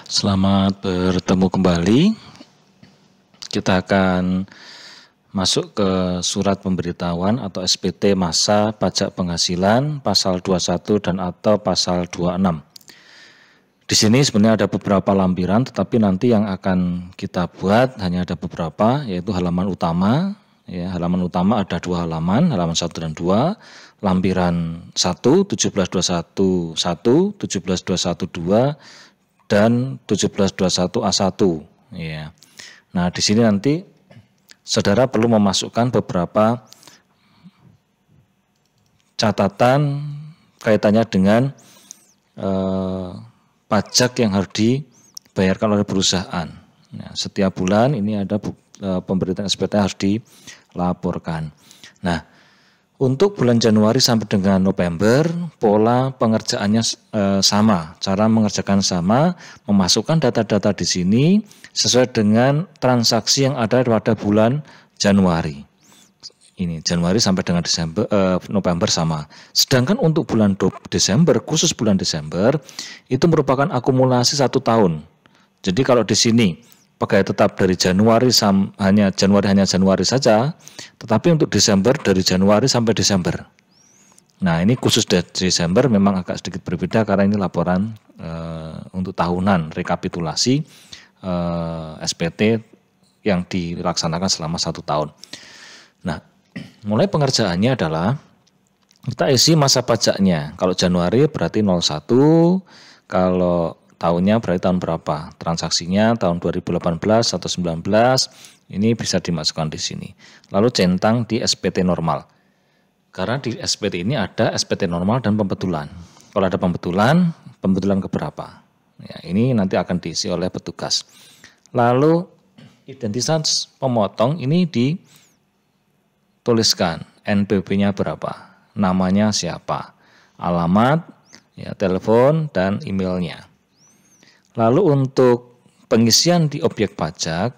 Selamat bertemu kembali. Kita akan masuk ke surat pemberitahuan atau SPT masa pajak penghasilan pasal 21 dan atau pasal 26. Di sini sebenarnya ada beberapa lampiran, tetapi nanti yang akan kita buat hanya ada beberapa, yaitu halaman utama. Ya, halaman utama ada dua halaman 1 dan 2. Lampiran 1, 1721 1, 1721 2, dan 1721 A1. Ya. Nah, di sini nanti saudara perlu memasukkan beberapa catatan kaitannya dengan pajak yang harus dibayarkan oleh perusahaan. Nah, setiap bulan ini ada pemberitaan SPT harus dilaporkan. Nah, untuk bulan Januari sampai dengan November, pola pengerjaannya sama, cara mengerjakan sama, memasukkan data-data di sini sesuai dengan transaksi yang ada pada bulan Januari. Ini Januari sampai dengan November sama. Sedangkan untuk bulan Desember, khusus bulan Desember, itu merupakan akumulasi 1 tahun. Jadi kalau di sini pegawai tetap dari Januari hanya Januari saja, tetapi untuk Desember dari Januari sampai Desember. Nah, ini khusus Desember memang agak sedikit berbeda karena ini laporan untuk tahunan rekapitulasi SPT yang dilaksanakan selama 1 tahun. Nah, mulai pengerjaannya adalah kita isi masa pajaknya. Kalau Januari berarti 01, kalau tahunnya berarti tahun berapa, transaksinya tahun 2018 atau 19, ini bisa dimasukkan di sini. Lalu centang di SPT normal. Karena di SPT ini ada SPT normal dan pembetulan. Kalau ada pembetulan keberapa? Ya, ini nanti akan diisi oleh petugas. Lalu identitas pemotong ini dituliskan NPWP-nya berapa, namanya siapa, alamat, ya, telepon dan emailnya. Lalu untuk pengisian di objek pajak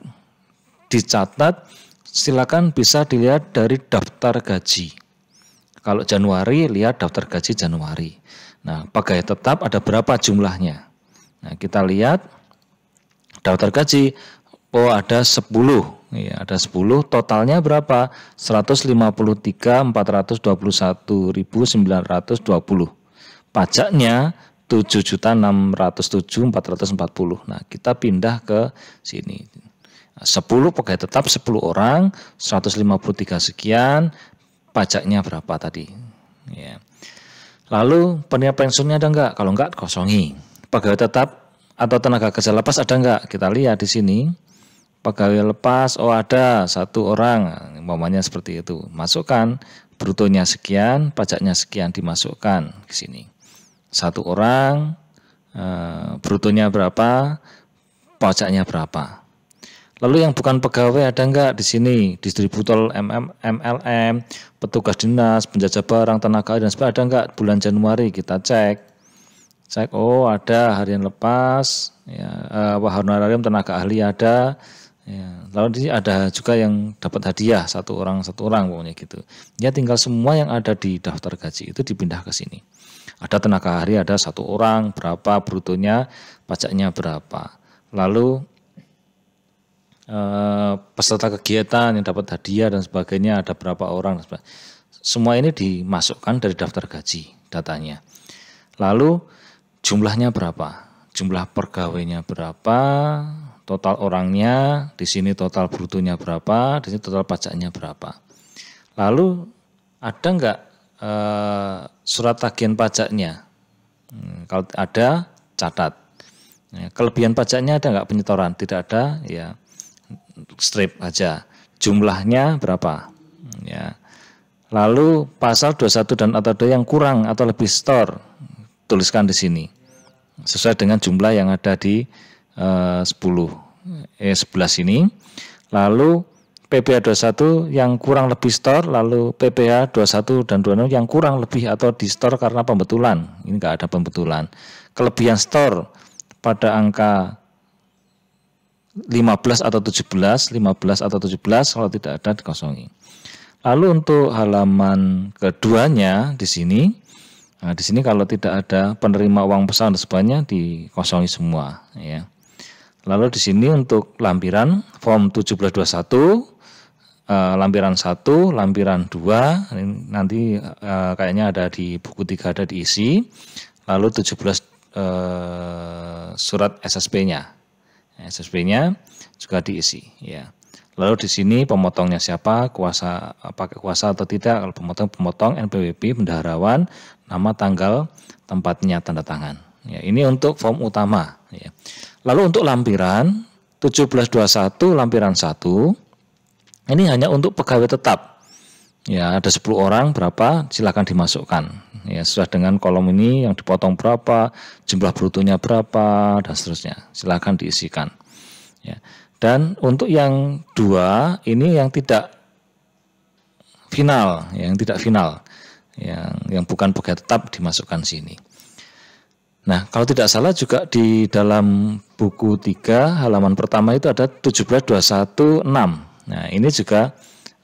dicatat, silakan bisa dilihat dari daftar gaji. Kalau Januari lihat daftar gaji Januari. Nah, pegawai tetap ada berapa jumlahnya? Nah, kita lihat daftar gaji, oh ada 10. Ya, ada 10, totalnya berapa? 153.421.920. Pajaknya 7.607.440. Nah, kita pindah ke sini. 10 pegawai tetap 10 orang, 153 sekian, pajaknya berapa tadi? Ya. Lalu penerima pensiunnya ada enggak? Kalau enggak, kosongi. Pegawai tetap atau tenaga kerja lepas ada enggak? Kita lihat di sini. Pegawai lepas, oh ada 1 orang, umpamanya seperti itu. Masukkan brutonya sekian, pajaknya sekian, dimasukkan ke sini. 1 orang, brutonya berapa, pajaknya berapa. Lalu yang bukan pegawai ada enggak di sini? Distributor MLM, petugas dinas, penjajah barang, tenaga dan sebagainya ada enggak? Bulan Januari kita cek, oh ada harian lepas, ya, honorarium tenaga ahli ada. Ya, lalu di sini ada juga yang dapat hadiah 1 orang pokoknya gitu. Ya tinggal semua yang ada di daftar gaji itu dipindah ke sini. Ada tenaga ahli ada 1 orang, berapa brutonya, pajaknya berapa. Lalu peserta kegiatan yang dapat hadiah dan sebagainya ada berapa orang. Semua ini dimasukkan dari daftar gaji datanya. Lalu jumlahnya berapa, jumlah pegawainya berapa, total orangnya, di sini total brutonya berapa, di sini total pajaknya berapa. Lalu ada enggak surat tagihan pajaknya? Kalau ada, catat. Kelebihan pajaknya ada enggak penyetoran? Tidak ada, ya strip aja. Jumlahnya berapa? Ya. Lalu pasal 21 dan atau 2 yang kurang atau lebih store, tuliskan di sini. Sesuai dengan jumlah yang ada di 11 ini. Lalu PPh 21 yang kurang lebih store, lalu PPh 21 dan 26 yang kurang lebih atau di store karena pembetulan. Ini enggak ada pembetulan. Kelebihan store pada angka 15 atau 17, kalau tidak ada dikosongi. Lalu untuk halaman keduanya di sini, nah di sini kalau tidak ada penerima uang pesangon dan sebagainya dikosongi semua, ya. Lalu di sini untuk lampiran form 1721 lampiran 1, lampiran 2 ini nanti kayaknya ada di buku 3 ada diisi. Lalu 17 surat SSP-nya. SSP-nya juga diisi ya. Lalu di sini pemotongnya siapa, kuasa pakai kuasa atau tidak. Kalau pemotong NPWP, bendaharawan, nama, tanggal, tempatnya, tanda tangan. Ya, ini untuk form utama ya. Lalu untuk lampiran 1721 lampiran 1 ini hanya untuk pegawai tetap. Ya, ada 10 orang berapa silakan dimasukkan. Ya, sesuai dengan kolom ini yang dipotong berapa, jumlah brutonya berapa dan seterusnya. Silakan diisikan. Ya. Dan untuk yang 2 ini yang tidak final, yang tidak final. Yang bukan pegawai tetap dimasukkan sini. Nah, kalau tidak salah juga di dalam buku 3 halaman pertama itu ada 1721 6. Nah, ini juga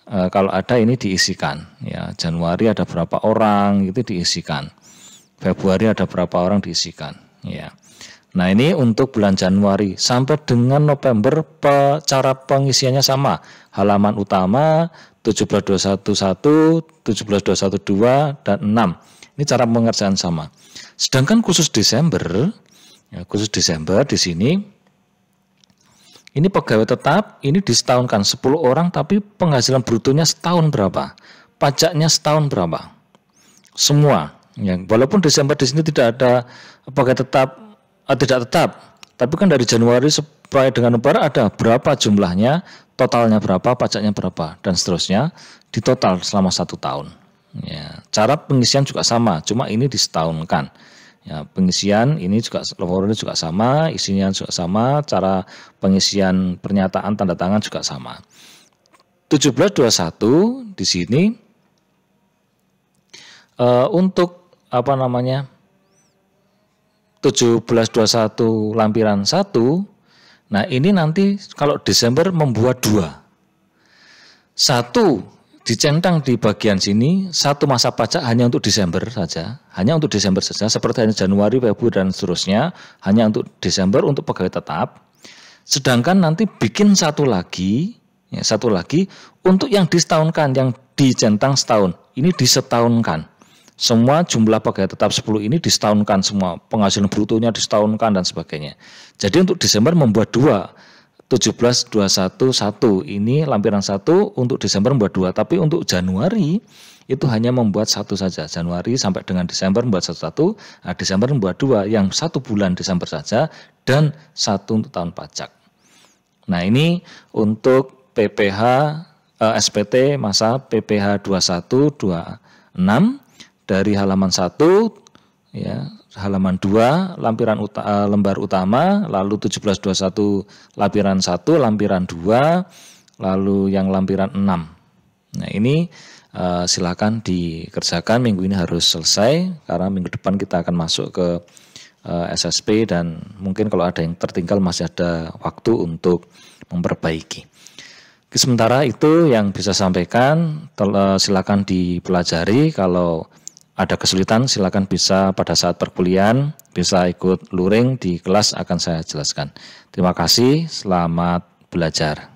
kalau ada ini diisikan ya. Januari ada berapa orang itu diisikan. Februari ada berapa orang diisikan ya. Nah, ini untuk bulan Januari sampai dengan November cara pengisiannya sama. Halaman utama 1721 1, 1721 2 dan 6. Ini cara pengerjaan sama. Sedangkan khusus Desember ya, khusus Desember di sini ini pegawai tetap, ini disetahunkan 10 orang tapi penghasilan brutonya setahun berapa? Pajaknya setahun berapa? Semua. Ya, walaupun Desember di sini tidak ada pegawai tetap, tidak tetap. Tapi kan dari Januari sampai dengan November ada berapa jumlahnya, totalnya berapa, pajaknya berapa, dan seterusnya. Di total selama 1 tahun. Ya, cara pengisian juga sama, cuma ini disetahunkan. Ya, pengisian ini juga laporannya juga sama, isinya juga sama, cara pengisian pernyataan tanda tangan juga sama. 1721 di sini untuk 1721 lampiran 1. Nah, ini nanti kalau Desember membuat 2. 1 dicentang di bagian sini, 1 masa pajak hanya untuk Desember saja, seperti hanya Januari, Februari dan seterusnya, hanya untuk Desember untuk pegawai tetap. Sedangkan nanti bikin satu lagi untuk yang disetahunkan, yang dicentang setahun, ini disetahunkan. Semua jumlah pegawai tetap 10 ini disetahunkan semua, penghasilan brutonya disetahunkan dan sebagainya. Jadi untuk Desember membuat 2. 1721 1 ini lampiran 1 untuk Desember membuat 2, tapi untuk Januari itu hanya membuat 1 saja. Januari sampai dengan Desember membuat 1, nah Desember membuat 2, yang 1 bulan Desember saja dan 1 untuk tahun pajak. Nah, ini untuk PPh SPT masa PPh 2126 dari halaman 1 ya. Halaman 2 lembar utama, lalu 1721 lampiran 1, lampiran 2, lalu yang lampiran 6. Nah, ini silakan dikerjakan, minggu ini harus selesai karena minggu depan kita akan masuk ke SSP dan mungkin kalau ada yang tertinggal masih ada waktu untuk memperbaiki. Sementara itu yang bisa sampaikan, silakan dipelajari. Kalau ada kesulitan silakan bisa pada saat perkuliahan bisa ikut luring di kelas akan saya jelaskan. Terima kasih, selamat belajar.